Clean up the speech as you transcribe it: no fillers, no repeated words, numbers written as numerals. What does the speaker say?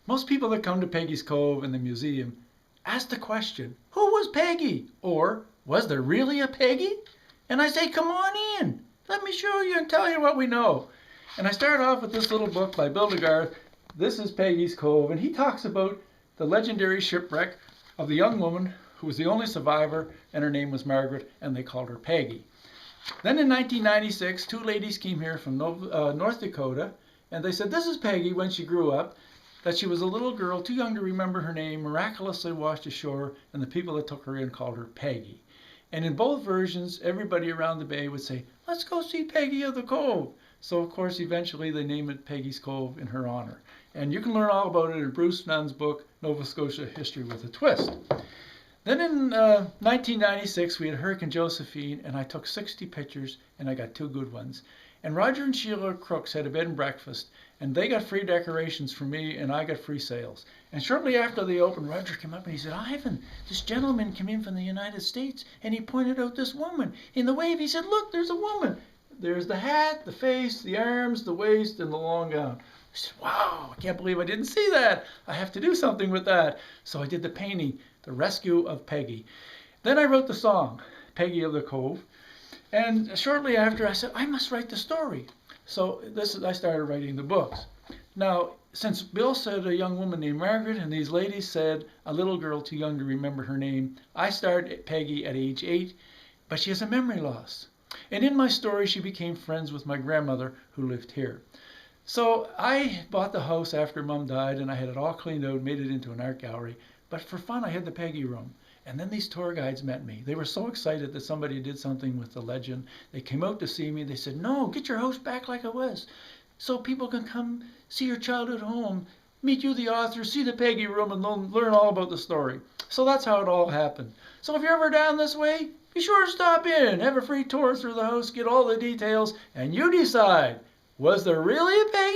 Most people that come to Peggy's Cove in the museum ask the question, who was Peggy? Or, was there really a Peggy? And I say, come on in. Let me show you and tell you what we know. And I start off with this little book by Bill DeGarth. This is Peggy's Cove, and he talks about the legendary shipwreck of the young woman who was the only survivor, and her name was Margaret, and they called her Peggy. Then in 1996, two ladies came here from North Dakota, and they said, this is Peggy when she grew up, that she was a little girl, too young to remember her name, miraculously washed ashore, and the people that took her in called her Peggy. And in both versions, everybody around the bay would say, let's go see Peggy of the Cove. So, of course, eventually they named it Peggy's Cove in her honor. And you can learn all about it in Bruce Nunn's book, Nova Scotia History with a Twist. Then in 1996, we had Hurricane Josephine, and I took 60 pictures, and I got 2 good ones. And Roger and Sheila Crooks had a bed and breakfast, and they got free decorations from me, and I got free sales. And shortly after they opened, Roger came up and he said, Ivan, this gentleman came in from the United States, and he pointed out this woman. In the wave, he said, look, there's a woman. There's the hat, the face, the arms, the waist, and the long gown. I said, wow, I can't believe I didn't see that. I have to do something with that. So I did the painting, The Rescue of Peggy. Then I wrote the song, Peggy of the Cove. And shortly after, I said, I must write the story. So I started writing the books. Now, since Bill said a young woman named Margaret, and these ladies said a little girl too young to remember her name, I started Peggy at age 8, but she has a memory loss. And in my story, she became friends with my grandmother who lived here. So I bought the house after Mom died, and I had it all cleaned out, made it into an art gallery. But for fun, I had the Peggy room. And then these tour guides met me. They were so excited that somebody did something with the legend. They came out to see me. They said, no, get your house back like it was, so people can come see your childhood home, meet you, the author, see the Peggy room, and learn all about the story. So that's how it all happened. So if you're ever down this way, be sure to stop in, have a free tour through the house, get all the details, and you decide, was there really a Peggy?